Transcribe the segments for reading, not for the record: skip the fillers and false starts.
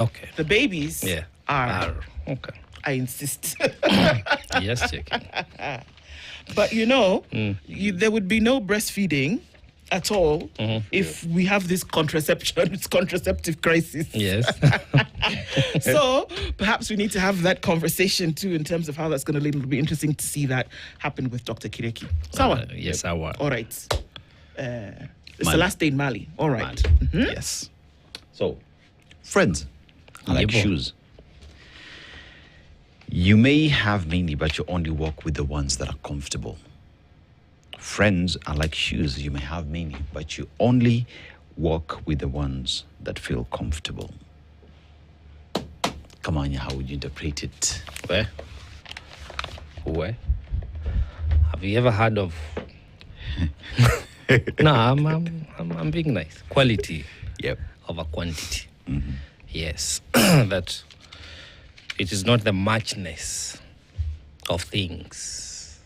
Okay. The babies are. Okay. I insist. Yes, checking. But there would be no breastfeeding at all if we have this contraceptive crisis. Yes. So perhaps we need to have that conversation too in terms of how that's going to lead. It'll be interesting to see that happen with Dr. Kireki. Sawa? Yes, Sawa. All right. It's the last day in Mali. All right. Yes. So, friends are like shoes. You may have many, but you only walk with the ones that are comfortable. Friends are like shoes. You may have many, but you only walk with the ones that feel comfortable. Come on, how would you interpret it? Where? Have you ever heard of... No, I'm being nice. Quality over quantity. Mm-hmm. Yes. That it is not the muchness of things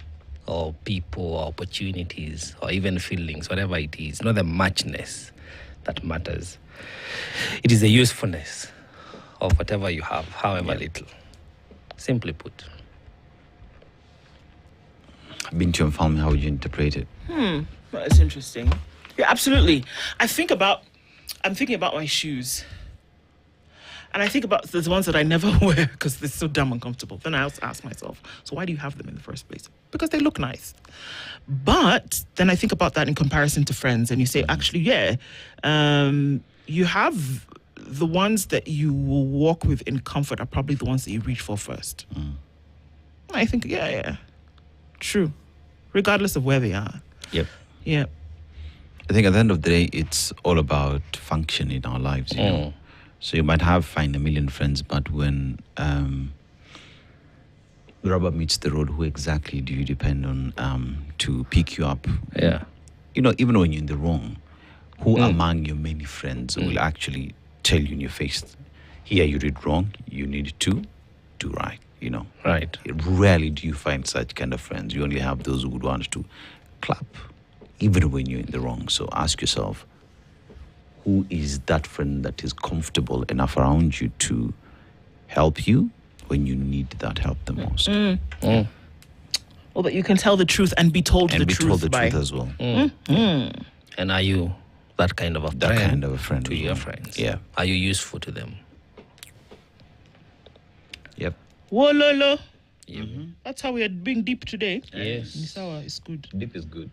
or people or opportunities or even feelings, whatever it is, not the muchness that matters. It is the usefulness of whatever you have, however little. Simply put. Binti Mfalme, how would you interpret it? That's interesting. Yeah, absolutely. I'm thinking about my shoes. And I think about the ones that I never wear because they're so damn uncomfortable. Then I also ask myself, so why do you have them in the first place? Because they look nice. But then I think about that in comparison to friends, and you say, actually, you have the ones that you will walk with in comfort are probably the ones that you reach for first. I think, true. Regardless of where they are. Yep. Yeah. I think at the end of the day, it's all about function in our lives, you know. So you might find a million friends, but when the rubber meets the road, who exactly do you depend on to pick you up? Yeah. You know, even when you're in the wrong, who among your many friends will actually tell you in your face, here you did wrong, you need to do right, you know? Right. Rarely do you find such kind of friends. You only have those who would want to clap, even when you're in the wrong. So ask yourself, who is that friend that is comfortable enough around you to help you when you need that help the most? Well, that you can tell the truth and be told And the be truth told the by. truth as well. And are you that kind of a That kind of a friend to as your well. friends? Yeah. Are you useful to them? Yep. Wololo. That's how we are being deep today. Yes. Nisawa is good. Deep is good.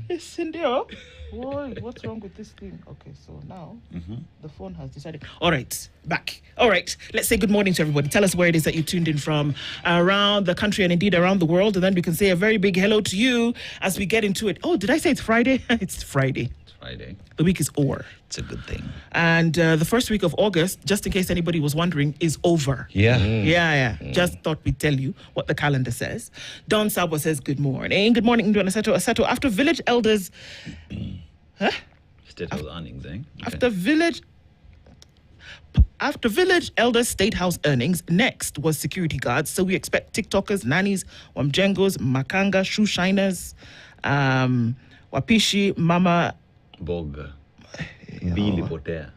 Yes, Indio. Whoa, what's wrong with this thing? Okay, so now the phone has decided. All right, back. All right, let's say good morning to everybody. Tell us where it is that you tuned in from around the country and indeed around the world. And then we can say a very big hello to you as we get into it. Oh, did I say it's Friday? It's Friday. Friday. The week is over. It's a good thing. And the first week of August, just in case anybody was wondering, is over. Yeah. Yeah. Just thought we'd tell you what the calendar says. Don Sabo says good morning. Good morning, Ndwana Asato. After village elders... State House earnings, eh? Okay. After village elders state house earnings, next was security guards. So we expect TikTokers, nannies, wamjengos, makanga, shoe shiners, wapishi, mama... Boga. Billy Potea.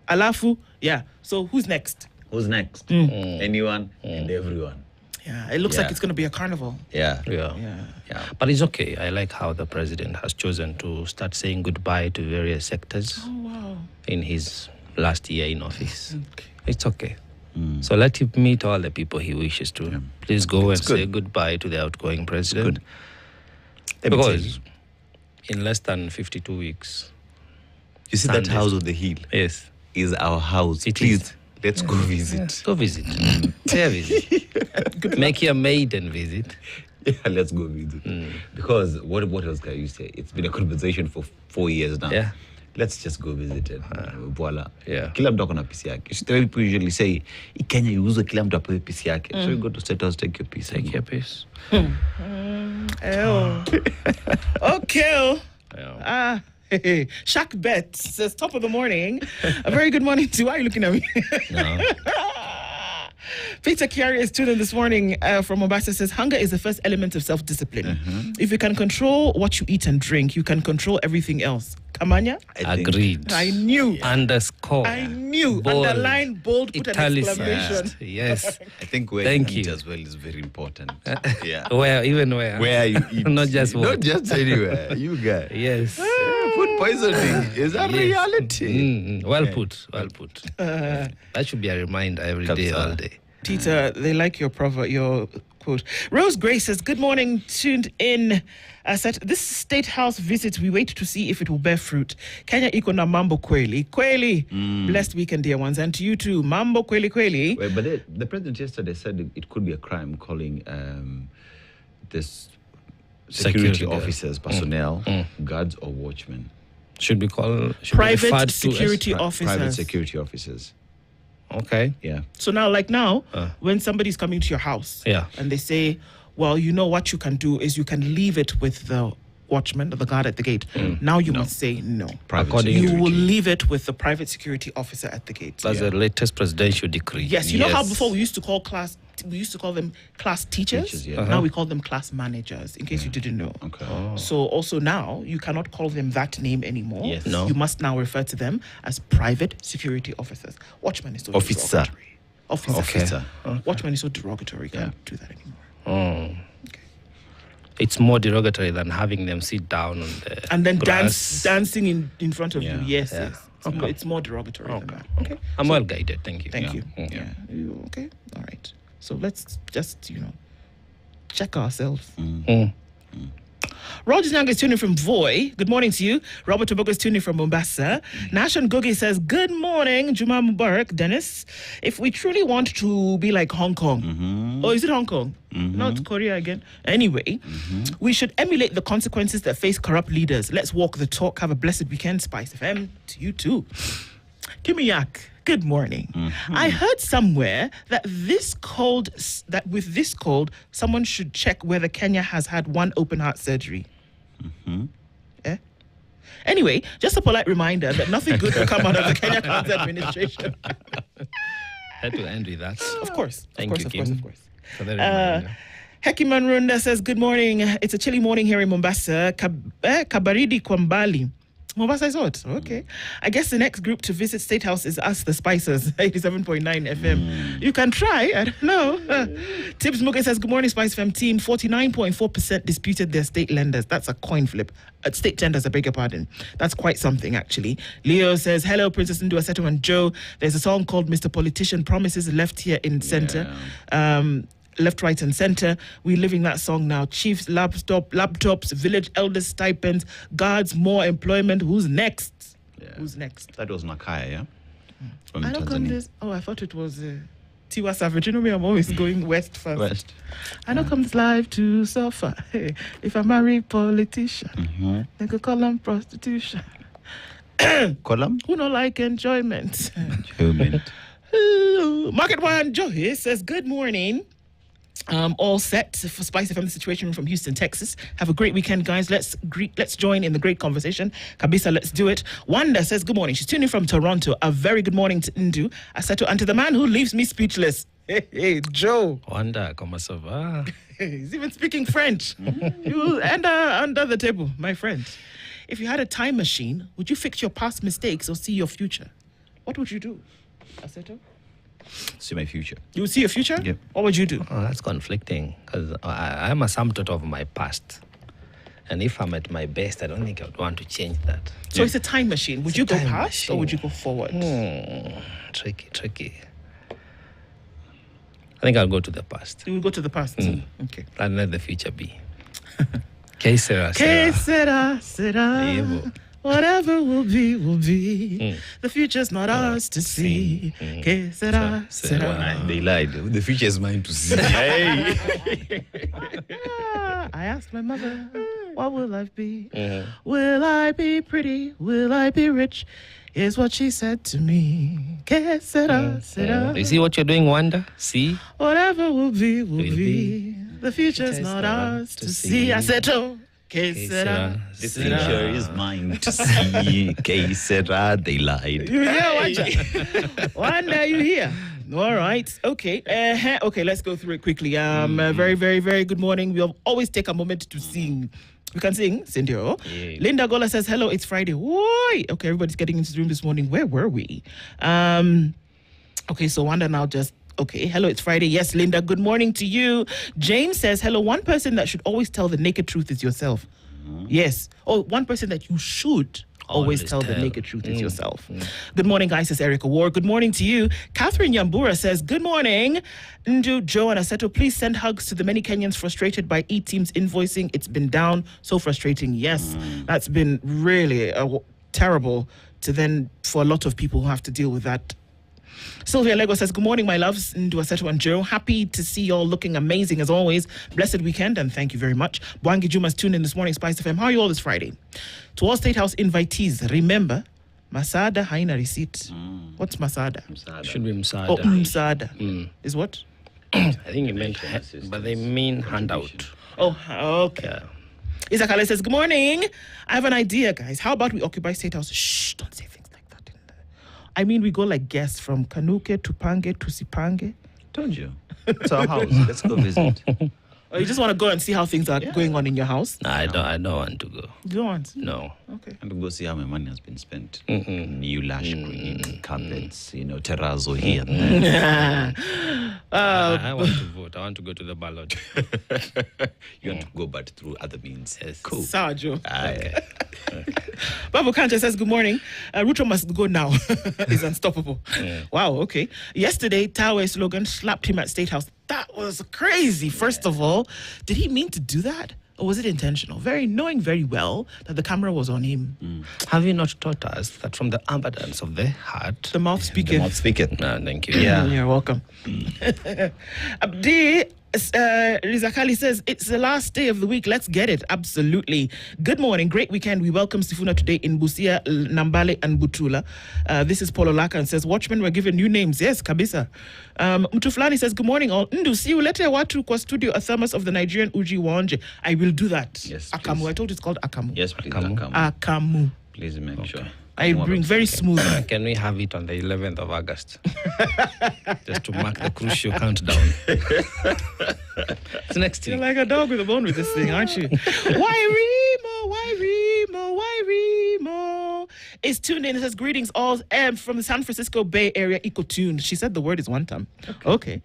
Alafu. Yeah. So who's next? Who's next? Anyone and everyone. Yeah. It looks like it's going to be a carnival. Yeah. Yeah. But it's okay. I like how the president has chosen to start saying goodbye to various sectors in his last year in office. Okay. It's okay. So let him meet all the people he wishes to. Please go and say goodbye to the outgoing president. Because in less than 52 weeks... You see that house on the hill? Yes. Is our house. Please, let's go visit. Go visit. Say a visit. Make your maiden visit. Yeah, let's go visit. Because what else can you say? It's been a conversation for 4 years now. Yeah. Let's just go visit it. Voila. Yeah. Kila mtu akona pisi yake. The way people usually say, in Kenya you use kila mtu apewe pisi yake. So you go to State House, take your piece. Take your piece. Okay. Yeah. Shaq Bet says, top of the morning. A very good morning to you. Why are you looking at me? No. Peter Chiari is tuned in this morning from Mombasa. Says hunger is the first element of self-discipline. If you can control what you eat and drink, you can control everything else. Kamanya? Agreed. I knew. Underscore. I knew. Bold. Underline, bold, put an exclamation. Yes. I think where Thank you eat you. as well is very important. Yeah. Where? Even where? Where you eat. Not just Not what. just anywhere. You guys. Yes. Food poisoning is a Yes. reality. Well put. Well put. That should be a reminder every day, Kabisa. all day. Peter, they like your your quote. Rose Grace says, good morning, tuned in. Said, this State House visit, we wait to see if it will bear fruit. Kenya iko na mambo kweli. Kweli. Blessed weekend, dear ones. And to you too. Mambo kweli kweli. Wait, but the president yesterday said it could be a crime calling this security officers, personnel, guards or watchmen. Should be called Private security officers. Private security officers. Okay. Yeah. So now, when somebody's coming to your house and they say, well, you know what you can do is you can leave it with the watchman or the guard at the gate. Now you must say no. You will leave it with the private security officer at the gate. That's the latest presidential decree. Yes, you know how before we used to call them class teachers? Now we call them class managers, in case you didn't know. Okay. So also now, you cannot call them that name anymore. Yes. No. You must now refer to them as private security officers. Watchman is so Officer. derogatory. Officer. Watchman is so derogatory. You can't do that anymore. It's more derogatory than having them sit down on the And then grass. dancing in front of you. Yes, Yeah. yes. It's more derogatory than that. Okay. I'm well guided. Thank you. Thank you. Yeah. You okay? All right. So let's just, check ourselves. Roger Nyang is tuning from Voi. Good morning to you. Robert Tobogo is tuning from Mombasa. Nashon Gogi says, good morning, Juma Mubarak, Dennis. If we truly want to be like Hong Kong, or is it Hong Kong? Not Korea again. Anyway, we should emulate the consequences that face corrupt leaders. Let's walk the talk. Have a blessed weekend, Spice FM. To you too. Kimiyak. Good morning. I heard somewhere that with this cold, someone should check whether Kenya has had one open heart surgery. Anyway, just a polite reminder that nothing good will come out of the Kenya Cancer Administration. Had to end with that. Of course. Thank you, Kim. Of course. For the reminder. Heki Manrunda says, good morning. It's a chilly morning here in Mombasa. Kabaridi Kwambali. Mombasa is hot. Okay. I guess the next group to visit State House is us, the Spicers, 87.9 FM. You can try. I don't know. Tibbs Muge says, good morning, Spice FM team. 49.4% disputed their state lenders. That's a coin flip. State tenders, I beg your pardon. That's quite something, actually. Leo says, hello, Princess Ndu Aseto and Joe. There's a song called Mr. Politician Promises left here in center. Left, right, and center. We're living that song now. Chiefs, laptops, village elders, stipends, guards, more employment. Who's next? Who's next? That was Nakaya, yeah? From I don't Tanzania. come this. Oh, I thought it was Tiwa Savage. You know me, I'm always going west first. West. I don't come this life to suffer. Hey, if I marry politician, they could call them prostitution. Column? Who don't like enjoyment? Human. Market One Joey says, good morning. All set for Spice FM, the situation from Houston, Texas. Have a great weekend, guys. Let's join in the great conversation. Kabisa, let's do it. Wanda says, good morning. She's tuning from Toronto. A very good morning to Ndu, Aseto, and to the man who leaves me speechless. Hey, Joe. Wanda, comment ça va? He's even speaking French. You under the table, my friend. If you had a time machine, would you fix your past mistakes or see your future? What would you do, Aseto? See my future. You would see your future? Yep. What would you do? Oh, that's conflicting because I'm a sum total of my past. And if I'm at my best, I don't think I would want to change that. So it's a time machine. Would you go past or would you go forward? Tricky. I think I'll go to the past. You will go to the past. Okay. And let the future be. Que sera, Que sera. sera. Evo. Whatever will be, will be. The future's not ours to see. Que sera, sera. They lied. The future is mine to see. Hey. I asked my mother, what will life be? Will I be pretty? Will I be rich? Here's what she said to me. Que sera, sera. You see what you're doing, Wanda? See? Whatever will be, will be. The future's not ours to see. I said, oh. Que sera, The future is mine to see. Que sera, they lied. You hear, Wanda? Wanda, you hear? All right. Okay. Okay, let's go through it quickly. Very, very, very good morning. We'll always take a moment to sing. We can sing, Cindy. Yeah. Linda Gola says, hello, it's Friday. Why? Okay, everybody's getting into the room this morning. Where were we? Okay, so Wanda now just... Okay, hello, it's Friday. Yes, Linda, good morning to you. James says, hello, one person that should always tell the naked truth is yourself. Yes. Oh, one person that you should always tell the naked truth is yourself. Good morning, guys, says Erica Ward. Good morning to you. Catherine Yambura says, good morning. Ndu, Joe, and Aseto, please send hugs to the many Kenyans frustrated by E-Team's invoicing. It's been down. So frustrating. Yes, that's been really terrible for a lot of people who have to deal with that. Sylvia Lego says, good morning, my loves, Ndu, Aseto, and Joe. Happy to see y'all looking amazing as always. Blessed weekend, and thank you very much. Bwangi Juma's tuned in this morning, Spice FM. How are you all this Friday? To all State House invitees, remember, Masada haina receipt. What's Masada? Should be Msada. Oh, Msada. Is what? I think it meant, but they mean handout. Oh, okay. Yeah. Isakale says, good morning. I have an idea, guys. How about we occupy State House? Shh, don't say things like that in there. I mean, we go like guests from Kanuke to Pange to Sipange. Told you. It's our house. Let's go visit. Or you just want to go and see how things are going on in your house? No, I don't want to go. You don't want? No. Okay. And to go see how my money has been spent. New lash green, carpets, terrazzo here and there. I want to vote. I want to go to the ballot. You want to go, but through other means. Yes. Cool. Sajo. Okay. Babu Kancha says, good morning. Ruto must go now. He's unstoppable. Wow, okay. Yesterday, Tawe slogan slapped him at State House. That was crazy. First of all, did he mean to do that? Or was it intentional? Knowing very well that the camera was on him. Have you not taught us that from the abundance of the heart, The mouth speaking. The mouth speaking. No, thank you. Yeah. You're welcome. Abdi Rizakali says, it's the last day of the week. Let's get it. Absolutely. Good morning. Great weekend. We welcome Sifuna today in Busia, Nambale, and Butula. This is Paulo Laka and says, watchmen were given new names. Yes, kabisa. Mtuflani says, good morning all. Ndu, see you later. Watu kwa studio, a thermos of the Nigerian Uji Wanje. I will do that. Yes, Akamu. please. I told you it's called Akamu. Yes, please. Akamu. Akamu. Please make sure. I bring very smooth. Can we have it on the 11th of August? Just to mark the crucial countdown. It's next You're week. like a dog with a bone with this thing, aren't you? Why Remo? Why Remo? Why Remo? Is tuned in. It says, greetings all from the San Francisco Bay Area Ecotune. She said the word is one time. Okay.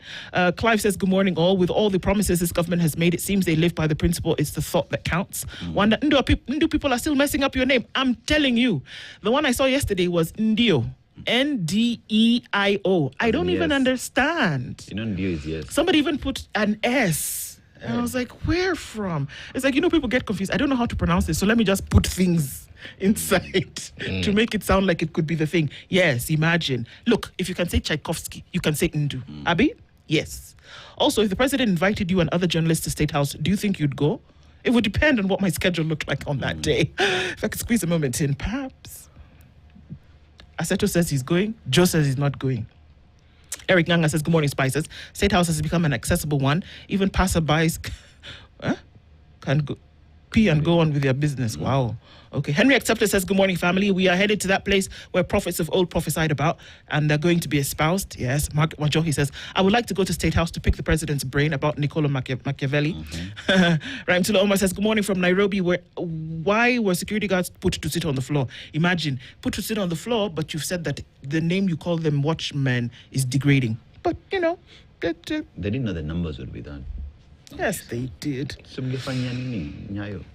Clive says, good morning all. With all the promises this government has made, it seems they live by the principle it's the thought that counts. Wanda, Ndu people are still messing up your name. I'm telling you. The one I saw yesterday was Ndio. Ndeio. I don't even understand. You know, Ndio is yes. Somebody even put an S. And I was like, where from? It's like, people get confused. I don't know how to pronounce this, so let me just put things inside to make it sound like it could be the thing. Yes, imagine. Look, if you can say Tchaikovsky, you can say Ndu. Abi? Yes. Also, if the president invited you and other journalists to State House, do you think you'd go? It would depend on what my schedule looked like on that day. If I could squeeze a moment in, perhaps. Aseto says he's going. Joe says he's not going. Eric Nganga says, good morning, Spices. State House has become an accessible one. Even passerbys can go, pee and go on with their business. Wow. Okay. Henry Acceptor says, good morning, family. We are headed to that place where prophets of old prophesied about, and they're going to be espoused. Yes. Mark Majohi says, I would like to go to State House to pick the president's brain about Niccolo Machiavelli. Raim Tula Omar says, good morning from Nairobi. Why were security guards put to sit on the floor? Imagine, put to sit on the floor, but you've said that the name you call them watchmen is degrading. But, they didn't know the numbers would be that. Yes, they did. So mngefanya nini, Nyayo?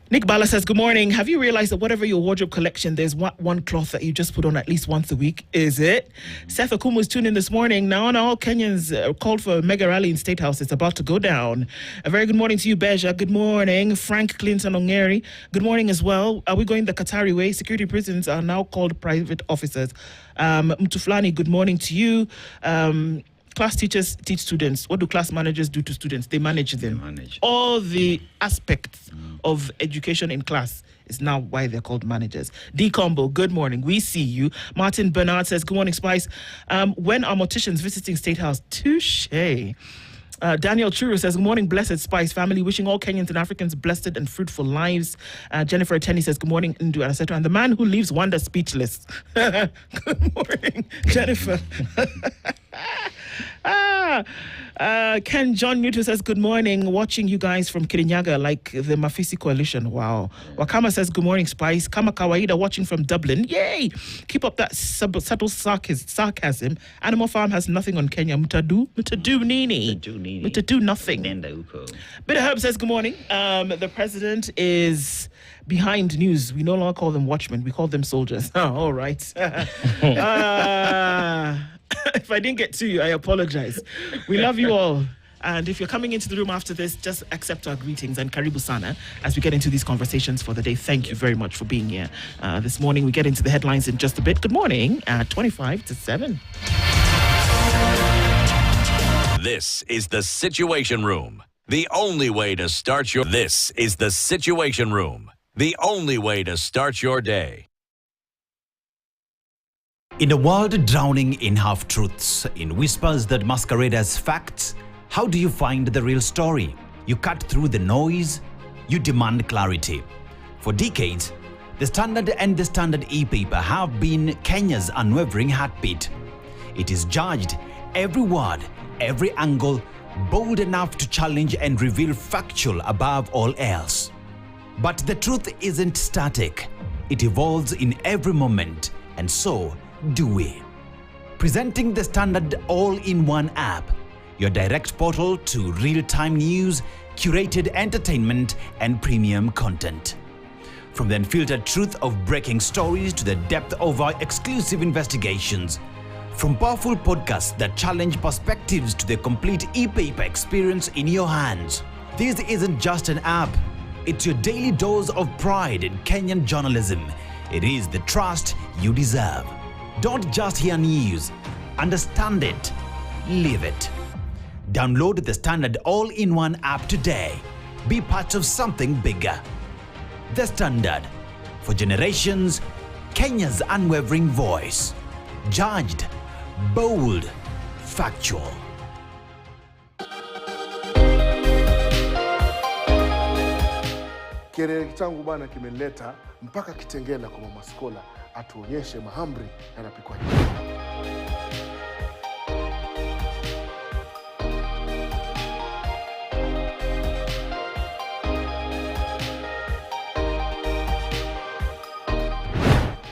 Nick Bala says, good morning. Have you realized that whatever your wardrobe collection, there's one cloth that you just put on at least once a week? Is it? Seth Okumu tuned in this morning. Now, all Kenyans called for a mega rally in State House. It's about to go down. A very good morning to you, Beja. Good morning. Frank Clinton Ongeri. Good morning as well. Are we going the Qatari way? Security prisons are now called private officers. Mtuflani, good morning to you. Class teachers teach students. What do class managers do to students? They manage them. All the aspects of education in class is now why they're called managers. D Combo, good morning. We see you. Martin Bernard says, good morning, Spice. When are morticians visiting State House? Touche. Daniel Churu says, good morning, blessed Spice family. Wishing all Kenyans and Africans blessed and fruitful lives. Jennifer Ateni says, good morning, Ndu, etc. And the man who leaves Wanda speechless. Good morning, Jennifer. Ken John Newton says, good morning, watching you guys from Kirinyaga like the Mafisi Coalition. Wow. Wakama says, good morning, Spice. Kama Kawaida watching from Dublin. Yay! Keep up that subtle sarcasm. Animal Farm has nothing on Kenya. Mutadu Nini. Mutadu nothing. Bit of Herb says, good morning. The president is behind news. We no longer call them watchmen. We call them soldiers. Oh, all right. If I didn't get to you, I apologize. We love you all. And if you're coming into the room after this, just accept our greetings and karibu sana as we get into these conversations for the day. Thank you very much for being here this morning. We get into the headlines in just a bit. Good morning at 25 to 7. This is the Situation Room. The only way to start your... This is the Situation Room. The only way to start your day. In a world drowning in half-truths, in whispers that masquerade as facts, how do you find the real story? You cut through the noise, you demand clarity. For decades, the Standard and the Standard e-paper have been Kenya's unwavering heartbeat. It is judged, every word, every angle, bold enough to challenge and reveal factual above all else. But the truth isn't static. It evolves in every moment, and so do we. Presenting the Standard all-in-one app, your direct portal to real-time news, curated entertainment, and premium content. From the unfiltered truth of breaking stories to the depth of our exclusive investigations. From powerful podcasts that challenge perspectives to the complete e-paper experience in your hands. This isn't just an app. It's your daily dose of pride in Kenyan journalism. It is the trust you deserve. Don't just hear news. Understand it. Live it. Download the Standard all-in-one app today. Be part of something bigger. The Standard. For generations, Kenya's unwavering voice. Judged, bold, factual. Kielele changu bwana kimeleta mpaka Kitengela kwa Mama Skola atuonyeshe mahamri yanapikwa.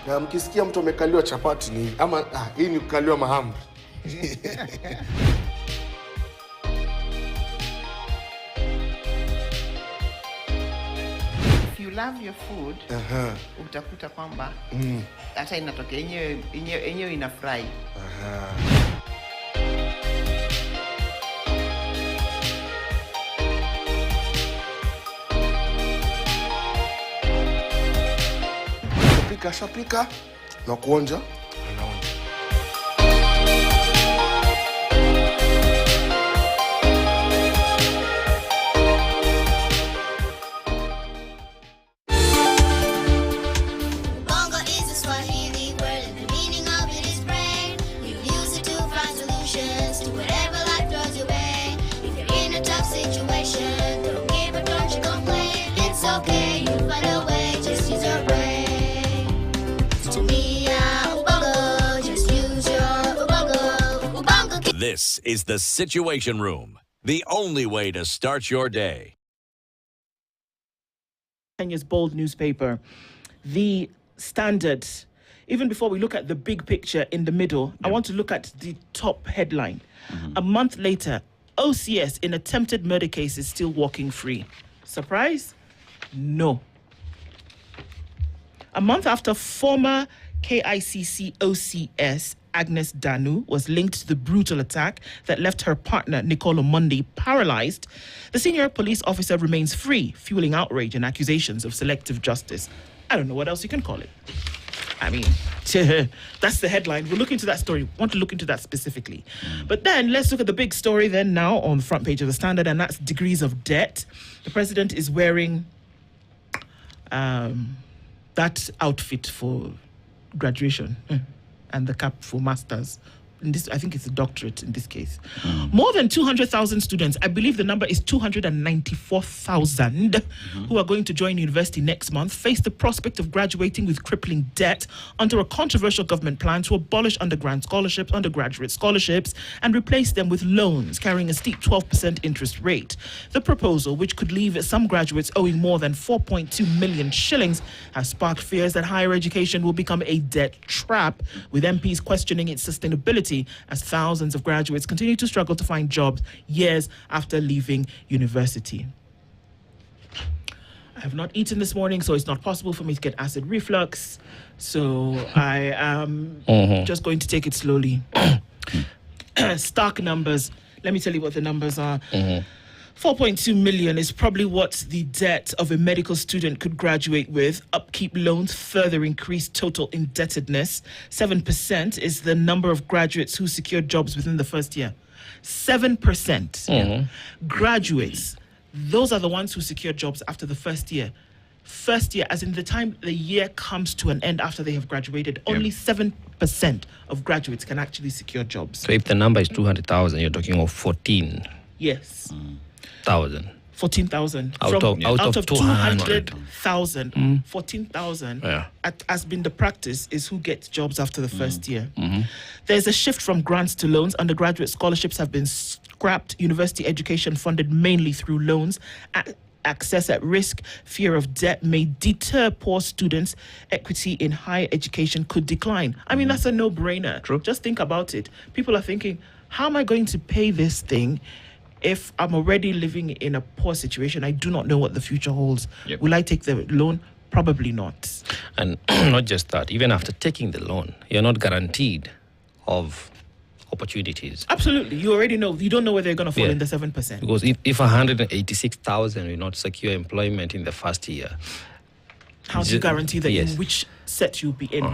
Na mkisikia mtu amekaliwa chapati ni ama hii ni kukaliwa mahamri. If you love your food, utakuta kwamba hata inatoka yenyewe inafurahi. Shapika na kuonja anaonja. Bongo is a Swahili word and the meaning of it is brain. You use it to find solutions to whatever life throws your way. If you're in a tough situation, don't give up, don't you complain. It's okay, you'll find a way, just use your brain. This is the Situation Room. The only way to start your day. Kenya's bold newspaper, The Standard. Even before we look at the big picture in the middle, I want to look at the top headline. A month later, OCS in attempted murder case is still walking free. Surprise? No. A month after former KICC OCS Agnes Danu was linked to the brutal attack that left her partner Nicolo Mundi paralyzed, the senior police officer remains free, fueling outrage and accusations of selective justice. I don't know what else you can call it. I mean, that's the headline. We'll look into that story. Want to look into that specifically. But then let's look at the big story then now on the front page of the Standard, and that's degrees of debt. The president is wearing that outfit for graduation and the cap for masters I think it's a doctorate in this case. More than 200,000 students, I believe the number is 294,000, who are going to join university next month, face the prospect of graduating with crippling debt under a controversial government plan to abolish undergraduate scholarships, and replace them with loans carrying a steep 12% interest rate. The proposal, which could leave some graduates owing more than 4.2 million shillings, has sparked fears that higher education will become a debt trap, with MPs questioning its sustainability as thousands of graduates continue to struggle to find jobs years after leaving university. I have not eaten this morning, so it's not possible for me to get acid reflux. So I am just going to take it slowly. Stark numbers. Let me tell you what the numbers are. 4.2 million is probably what the debt of a medical student could graduate with. Upkeep loans further increase total indebtedness. 7% is the number of graduates who secured jobs within the first year. 7%. Graduates, those are the ones who secured jobs after the first year. First year, as in the time the year comes to an end after they have graduated, only 7% of graduates can actually secure jobs. So if the number is 200,000, you're talking of 14,000. Yes. 14,000 out of 200,000. 14,000 has been the practice, is who gets jobs after the first year. There's a shift from grants to loans. Undergraduate scholarships have been scrapped. University education funded mainly through loans. Access at risk, fear of debt may deter poor students. Equity in higher education could decline. I mean, that's a no-brainer. True. Just think about it. People are thinking, how am I going to pay this thing if I'm already living in a poor situation? I do not know what the future holds. Will I take the loan? Probably not. And not just that, even after taking the loan, you're not guaranteed of opportunities. Absolutely. You already know. You don't know whether you're going to fall in the 7%. Because if 186,000 will not secure employment in the first year, how do you guarantee that in which set you'll be in?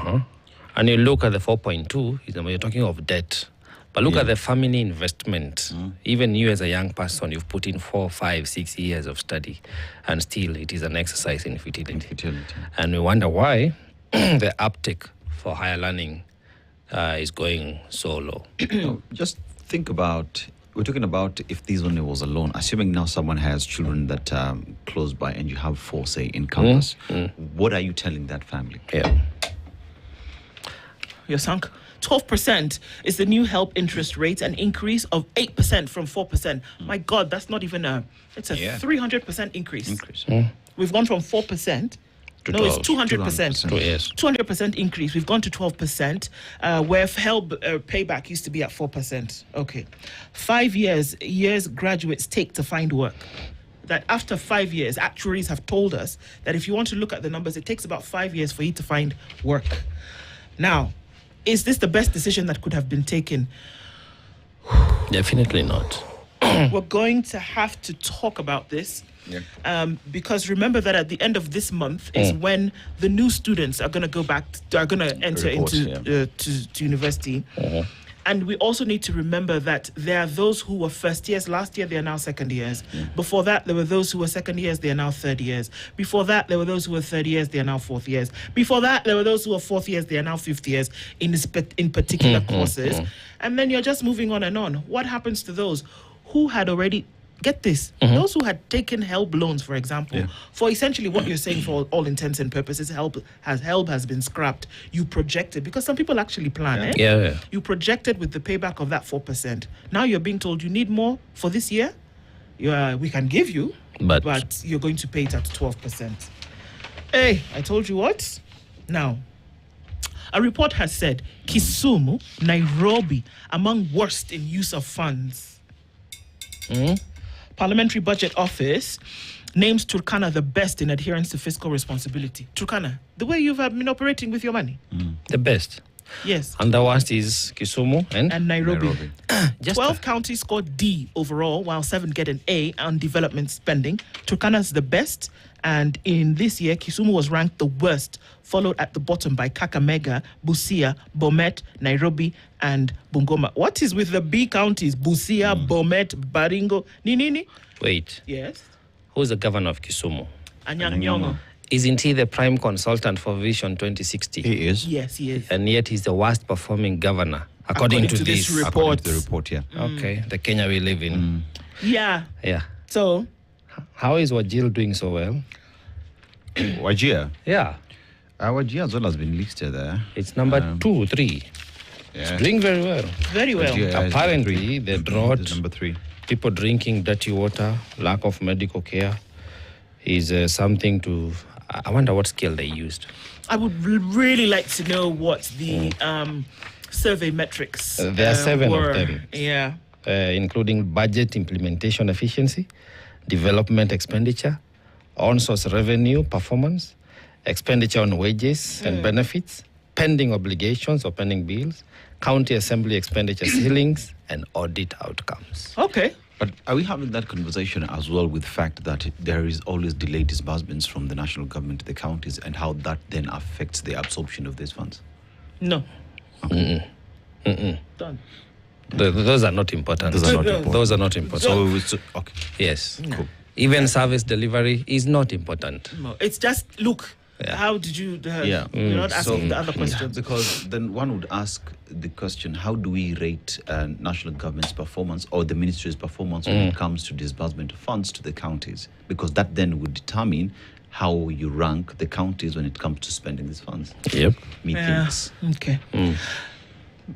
And you look at the 4.2, you're talking of debt. But look at the family investment. Even you as a young person, you've put in 4, 5, 6 years of study, and still it is an exercise in futility. And we wonder why the uptake for higher learning is going so low. Just think about, we're talking about if this only was a loan, assuming now someone has children that close by and you have 4, say, in campus, what are you telling that family? You're sunk. 12% is the new help interest rate, an increase of 8% from 4%. My God, that's not even it's a 300% increase. We've gone from 4% to 12. It's 200%. 200% increase. We've gone to 12%, where help payback used to be at 4%. Okay. 5 years graduates take to find work. That after 5 years, actuaries have told us that if you want to look at the numbers, it takes about 5 years for you to find work. Now, is this the best decision that could have been taken? Definitely not. We're going to have to talk about this. Because remember that at the end of this month is when the new students are going to go back, are going to enter into to university. And we also need to remember that there are those who were first years last year, they are now second years. Before that, there were those who were second years, they are now third years. Before that, there were those who were third years, they are now fourth years. Before that, there were those who were fourth years, they are now fifth years in particular courses. And then you're just moving on and on. What happens to those who had already... Get this, those who had taken help loans, for example, for essentially what you're saying, for all intents and purposes, help has been scrapped. You projected, because some people actually plan, You projected with the payback of that 4%. Now you're being told you need more for this year. We can give you, but you're going to pay it at 12%. Hey, I told you what? Now, a report has said Kisumu, Nairobi, among worst in use of funds. Parliamentary Budget Office names Turkana the best in adherence to fiscal responsibility. Turkana, the way you've been operating with your money. The best. Yes. And the worst is Kisumu and Nairobi. 12 counties scored D overall, while 7 get an A on development spending. Turkana's the best, and in this year, Kisumu was ranked the worst, followed at the bottom by Kakamega, Busia, Bomet, Nairobi, and Bungoma. What is with the B counties? Busia, Bomet, Baringo, Ninini? Wait. Yes? Who's the governor of Kisumu? Anyang' Nyong'o. Isn't he the prime consultant for Vision 2060? He is. Yes, he is. And yet he's the worst performing governor According to this this. According report. to the report, yeah. Okay, the Kenya we live in. Yeah. Yeah. So, How is Wajir doing so well? Wajir. Yeah. Wajir as well has been listed there. It's number 2, 3. Yeah. It's doing very well. very well. Wajir is Apparently, three. the It's drought, number 3. people drinking dirty water, lack of medical care is something to. I wonder what scale they used. I would really like to know what the survey metrics There are 7 were. of them, Yeah. including budget implementation efficiency, development expenditure, on-source revenue performance, expenditure on wages and benefits, pending obligations or pending bills, county assembly expenditure ceilings, and audit outcomes. Okay. But are we having that conversation as well with the fact that there is always delayed disbursements from the national government to the counties and how that then affects the absorption of these funds? No. Mm-mm. Done. Those are not important. Those are not important. Those are not important. Okay. Yes. Cool. Even service delivery is not important. No. It's just, look, Yeah. how did you... Yeah. You're not asking the other Yeah, questions. because then one would ask the question, how do we rate national government's performance or the ministry's performance when it comes to disbursement of funds to the counties? Because that then would determine how you rank the counties when it comes to spending these funds. Yep. Methinks. Okay.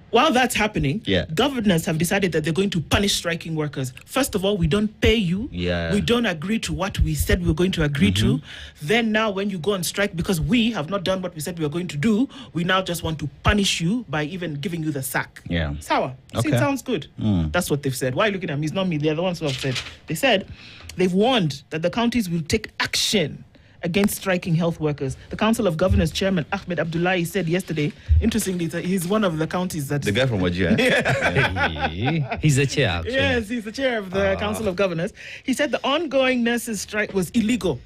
While that's happening, Yeah. governors have decided that they're going to punish striking workers. First of all, we don't pay you. Yeah. We don't agree to what we said we were going to agree to. Then now when you go on strike, because we have not done what we said we were going to do, we now just want to punish you by even giving you the sack. Yeah. Sour. See, Okay. it sounds good. That's what they've said. Why are you looking at me? It's not me. They're the ones who have said. They said they've warned that the counties will take action against striking health workers. The Council of Governors Chairman Ahmed Abdullahi said yesterday, interestingly, that he's one of the counties that... The guy from Wajir. He's the chair, actually. Yes, he's the chair of the Council of Governors. He said the ongoing nurses' strike was illegal,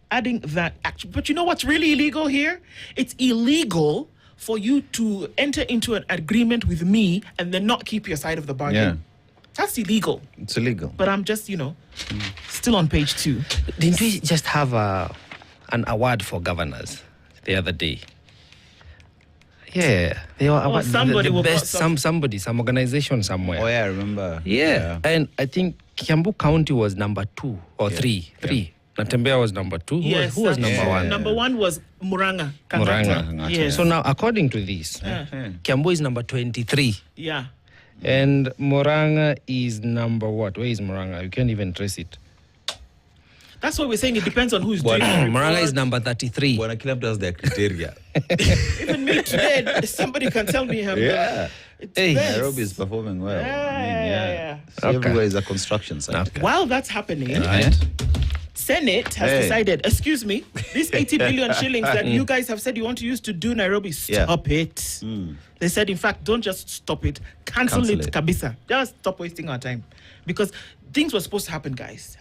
adding that... But you know what's really illegal here? It's illegal for you to enter into an agreement with me and then not keep your side of the bargain. That's illegal. It's illegal. But I'm just, still on page 2. Didn't we just have an award for governors the other day? Yeah, they were award, somebody the will best. put Some organization somewhere. Oh, yeah, I remember. Yeah. And I think Kiambu County was number 2 or 3. 3. Natembea was number 2. Who was number Yeah. 1? Number 1 was Muranga. Muranga. Yes. So now, according to this, Kiambu is number 23. Yeah. And Muranga is number what? Where is Muranga? You can't even trace it. That's what we're saying. It depends on who's doing it. Muranga is number 33. When a club does their criteria. Even me today, somebody can tell me. Yeah. It Hey. depends. Nairobi is performing well. Yeah. So Okay. everywhere is a construction site. Okay. While that's happening, Right. Senate has Hey. decided, excuse me, these 80 billion shillings that you guys have said you want to use to do Nairobi, stop it. They said, in fact, don't just stop it, cancel it, kabisa. Just stop wasting our time. Because things were supposed to happen, guys.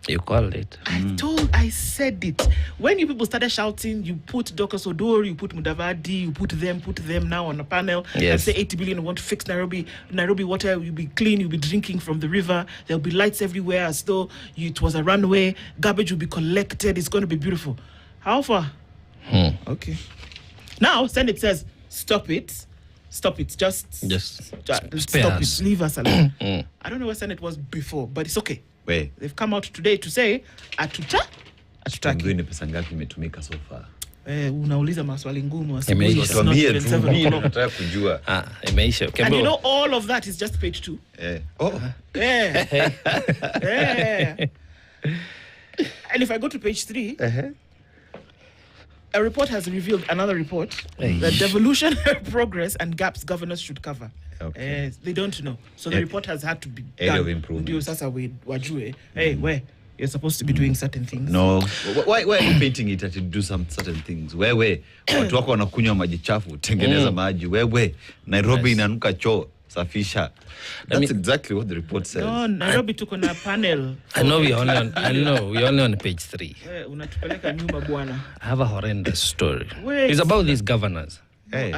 You called it. I said it. When you people started shouting, you put Dr. Sodor, you put Mudavadi, you put them now on a panel and Yes. say 80 billion, we want to fix Nairobi. Nairobi water will be clean, you'll be drinking from the river. There'll be lights everywhere as though it was a runway. Garbage will be collected. It's going to be beautiful. How far? Okay. Now, Senate says, stop it. Stop it. Just spare stop us. it. Leave us alone. I don't know where Senate was before, but it's okay. Wait. They've come out today to say hatutaki. Ngwini pesa ngapi imetumika so far? Unauliza maswali ngumu. Imeisha. It's not even 7 o'clock. Nataka kujua. Imeisha. And you know all of that is just page 2. Oh. Yeah. Yeah. And if I go to page 3, a report has revealed another report that devolution, progress, and gaps governors should cover. Okay. They don't know. So the report has had to be Area done. of improvement. Ndio sasa wajue. Hey, where you're supposed to be doing certain things. No. Why are you painting it to do some certain things? Wewe watu wako wanakunywa maji chafu, tengeneza maji. Wewe Nairobi inanuka choo, safisha. That's exactly what the report says. No, Nairobi tuko na panel. I know we're only on page 3. Unatupeleka nyuma bwana. I have a horrendous story. Wait. It's about these governors. Hey.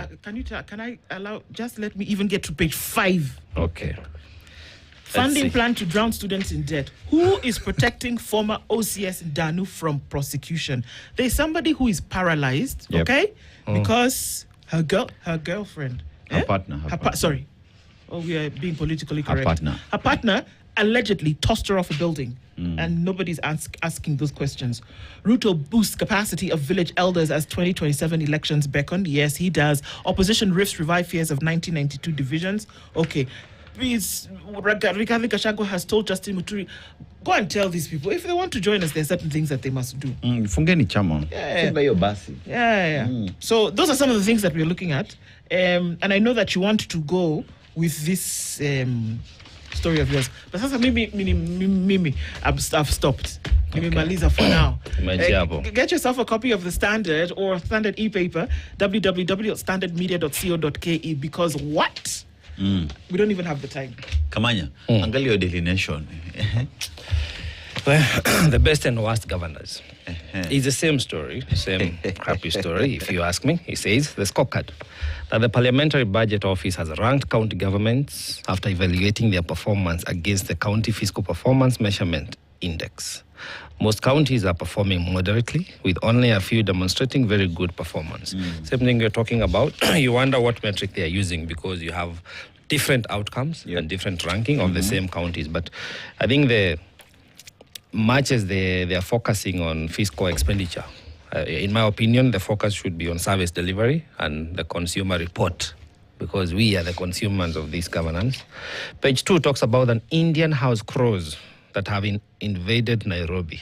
Can I allow, just let me even get to page 5. Okay. Funding see. plan to drown students in debt. Who is protecting former OCS Danu from prosecution? There's somebody who is paralyzed, Yep. okay? Because Her girlfriend. Her partner. Sorry. Oh, we are being politically correct. Her partner Allegedly tossed her off a building, and nobody's asking those questions. Ruto boosts capacity of village elders as 2027 elections beckon. Yes, he does. Opposition rifts revive fears of 1992 divisions. Okay. Please, Rigathi Gachagua has told Justin Muturi, go and tell these people, if they want to join us, there are certain things that they must do. Fungeni chama. Yeah. So those are some of the things that we're looking at. And I know that you want to go with this story of yours. But sasa Mimi, I've stopped. Mimi Maliza for now. Get yourself a copy of the Standard or Standard e-paper, www.standardmedia.co.ke, because what? We don't even have the time. Kamanya, angalia Daily Nation. Well, the best and worst governors. It's the same story, same crappy story, if you ask me. He says the scorecard that the Parliamentary Budget Office has ranked county governments after evaluating their performance against the County Fiscal Performance Measurement Index. Most counties are performing moderately, with only a few demonstrating very good performance. Same thing you're talking about. You wonder what metric they are using, because you have different outcomes and different ranking of the same counties. But I think much as they are focusing on fiscal expenditure, in my opinion, the focus should be on service delivery and the consumer report, because we are the consumers of this governance. Page 2 talks about an Indian house crows that have invaded Nairobi.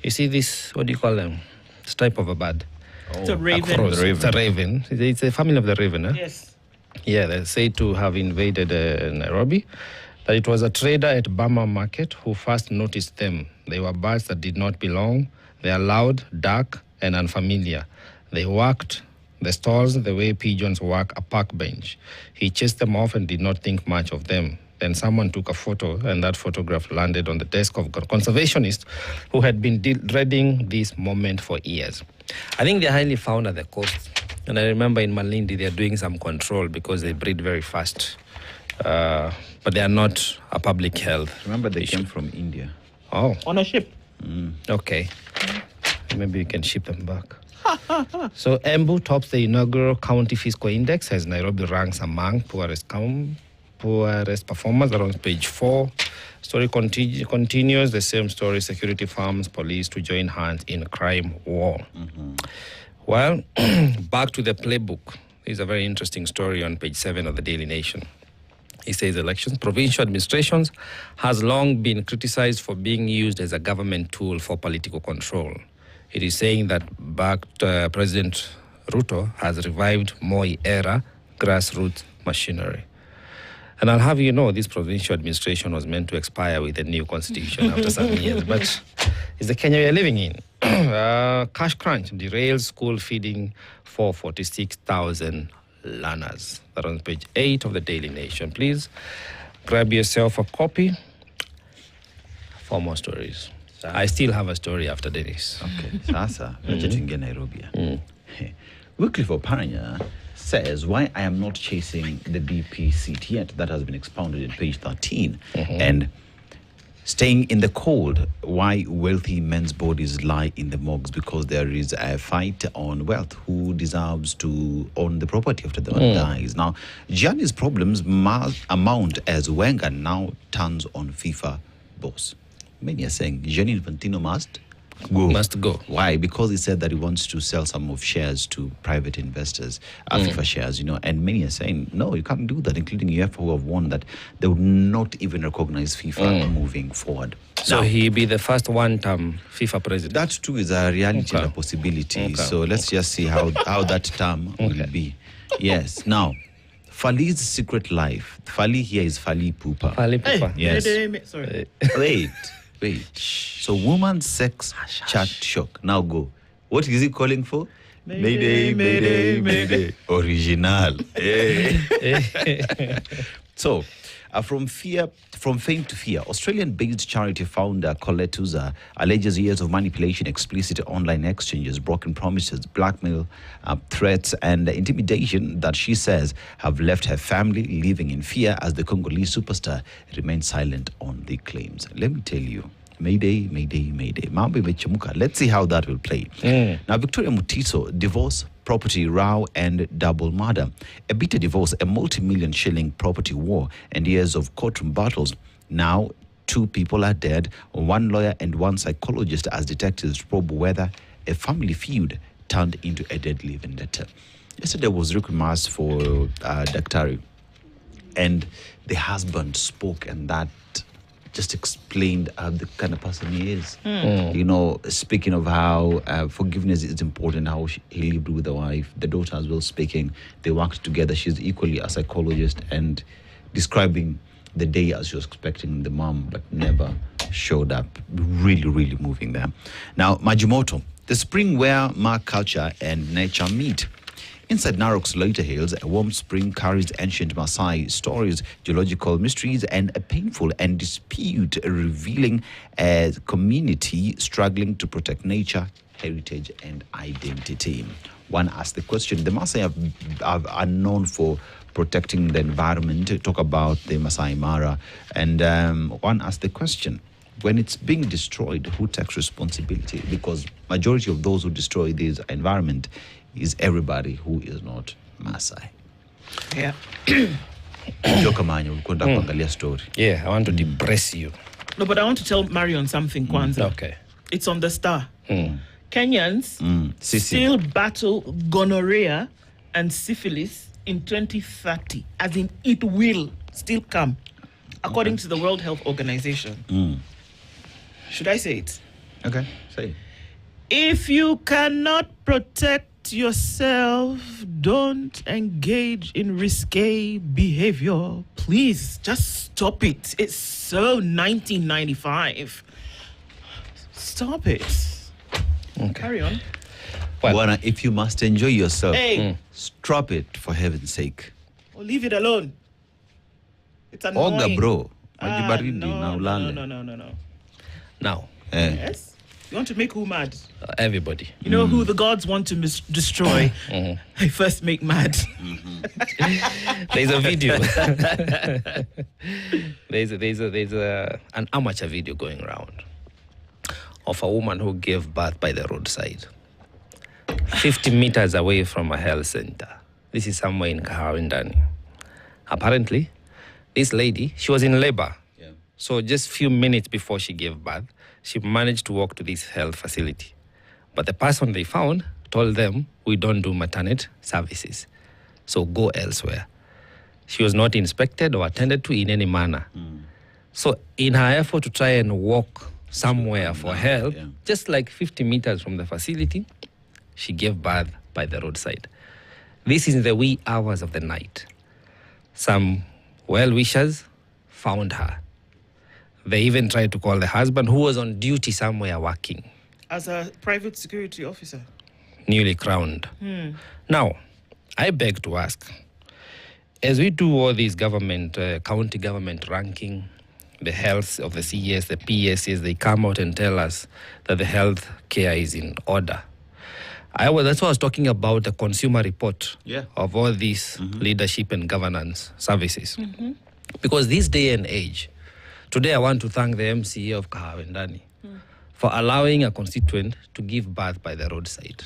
You see this, what do you call them? This type of a bird. It's a raven. It's a raven. It's a family of the raven, huh? Yes. Yeah, they say to have invaded Nairobi. That it was a trader at Bama Market who first noticed them. They were birds that did not belong. They are loud, dark, and unfamiliar. They worked the stalls the way pigeons work a park bench. He chased them off and did not think much of them. Then someone took a photo, and that photograph landed on the desk of a conservationist who had been dreading this moment for years. I think they're highly found at the coast. And I remember in Malindi, they're doing some control because they breed very fast. But they are not a public health. Remember, they came from India. Oh. On a ship. Okay. Maybe we can ship them back. So Embu tops the inaugural county fiscal index as Nairobi ranks among poorest performers. Around page 4. Story continues. The same story. Security firms, police to join hands in crime war. Well, back to the playbook. There's a very interesting story on page 7 of the Daily Nation. He says elections. Provincial administrations has long been criticized for being used as a government tool for political control. It is saying that President Ruto has revived Moi-era grassroots machinery. And I'll have you know, this provincial administration was meant to expire with a new constitution after some years. But it's the Kenya we are living in. Cash crunch derails school feeding for 46,000 learners. That on page 8 of the Daily Nation. Please grab yourself a copy. 4 more stories. I still have a story after this. Okay. Sasa, Nairobi. Wycliffe Oparanya says why I am not chasing the BP seat yet. That has been expounded in page 13. And staying in the cold, why wealthy men's bodies lie in the morgues, because there is a fight on wealth. Who deserves to own the property after the one dies? Now, Gianni's problems must amount as Wenger now turns on FIFA boss. Many are saying Gianni Infantino must go. Why? Because he said that he wants to sell some of shares to private investors, FIFA shares, and many are saying, no, you can't do that, including UEFA, who have warned that they would not even recognize FIFA moving forward. So he'll be the first one-term FIFA president. That too is a reality and a possibility. So let's just see how that term will be. Yes. Now, Fali's secret life. Fali here is Fali Pupa. Fali Pupa. Yes. Sorry. Wait. So woman sex chat shock. Now go. What is he calling for? Mayday. Original. So, from fame to fear, Australian-based charity founder Colette Uza alleges years of manipulation, explicit online exchanges, broken promises, blackmail, threats, and intimidation that she says have left her family living in fear as the Congolese superstar remains silent on the claims. Let me tell you, Mayday. Mambo imechemuka. Let's see how that will play. Now, Victoria Mutiso, divorce property row and double murder, a bitter divorce, a multi-million shilling property war, and years of courtroom battles. Now, 2 people are dead, 1 lawyer and 1 psychologist, as detectives probe whether a family feud turned into a deadly vendetta. Yesterday was Rick Mass for Daktari, and the husband spoke, and that just explained the kind of person he is. You know, speaking of how forgiveness is important, how he lived with the wife, the daughter as well speaking. They worked together. She's equally a psychologist, and describing the day as she was expecting the mom, but never showed up. Really, really moving there. Now, Majimoto, the spring where Ma culture and nature meet. Inside Narok's Loiter Hills, a warm spring carries ancient Maasai stories, geological mysteries, and a painful and dispute revealing a community struggling to protect nature, heritage, and identity. One asks the question, the Maasai are known for protecting the environment, talk about the Masai Mara, and one asks the question, when it's being destroyed, who takes responsibility? Because majority of those who destroy this environment is everybody who is not Maasai. Yeah. Jokamanya, ulikwenda kuangalia story. Yeah, I want to depress you. No, but I want to tell Marion something, Kwanzaa. Okay. It's on the Star. Kenyans Sisi. still battle gonorrhea and syphilis in 2030, as in it will still come, according to the World Health Organization. Should I say it? Okay, say it. If you cannot protect yourself, don't engage in risque behavior. Please, just stop it. It's so 1995. Stop it. Okay. Carry on. Well, Wana, if you must enjoy yourself, Hey. stop it for heaven's sake. Or leave it alone. It's annoying. Oga bro, Ah, majibaridi no, na no, ulale. no. now, Yes? You want to make who mad? everybody. You know who the gods want to destroy? They first make mad. There's a video. there's an amateur video going around of a woman who gave birth by the roadside, 50 meters away from a health center. This is somewhere in Kahawindani. Apparently, this lady, she was in labor. So just few minutes before she gave birth, she managed to walk to this health facility. But the person they found told them, we don't do maternity services, so go elsewhere. She was not inspected or attended to in any manner. So in her effort to try and walk somewhere for help, just like 50 meters from the facility, she gave birth by the roadside. This is in the wee hours of the night. Some well-wishers found her. They even tried to call the husband, who was on duty somewhere working, As a private security officer. newly crowned. Now, I beg to ask, as we do all these government, county government ranking, the health of the CS, the PSs, they come out and tell us that the health care is in order. That's why I was talking about the consumer report of all these leadership and governance services. Because this day and age, today I want to thank the MCA of Kahawindani for allowing a constituent to give birth by the roadside.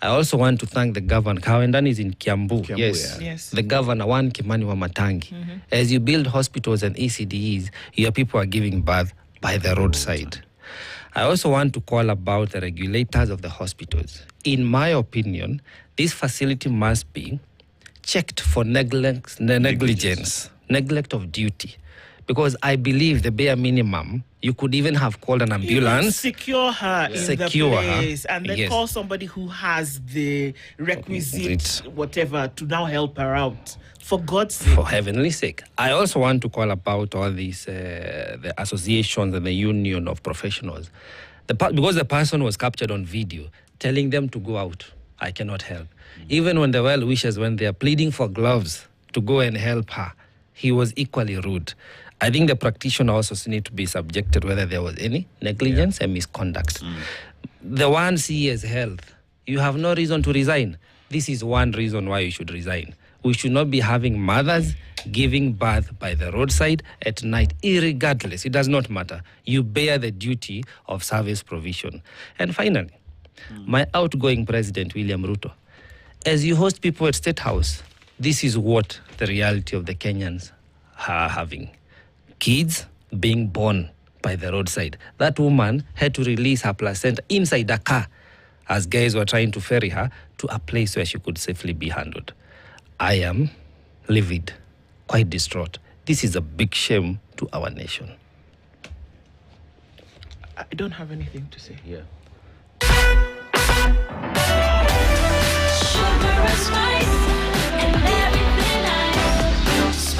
I also want to thank the governor. Kahawindani is in Kiambu. Yes. The governor, One Kimani Wamatangi. As you build hospitals and ECDs, your people are giving birth by the roadside. I also want to call about the regulators of the hospitals. In my opinion, this facility must be checked for negligence, neglect of duty. Because I believe the bare minimum, you could even have called an ambulance. Secure her in the place and then Yes. call somebody who has the requisite whatever to now help her out. For God's sake. For heavenly sake. I also want to call about all these, the associations and the union of professionals. Because the person was captured on video, telling them to go out, I cannot help. Even when the well-wishers, when they are pleading for gloves to go and help her, he was equally rude. I think the practitioner also need to be subjected whether there was any negligence and misconduct. The one CS health, you have no reason to resign. This is one reason why you should resign. We should not be having mothers giving birth by the roadside at night, irregardless. It does not matter. You bear the duty of service provision. And finally, my outgoing president, William Ruto, as you host people at State House, this is what the reality of the Kenyans are having. Kids being born by the roadside. That woman had to release her placenta inside a car as guys were trying to ferry her to a place where she could safely be handled. I am livid, quite distraught. This is a big shame to our nation. I don't have anything to say. Yeah. Sugar and spice.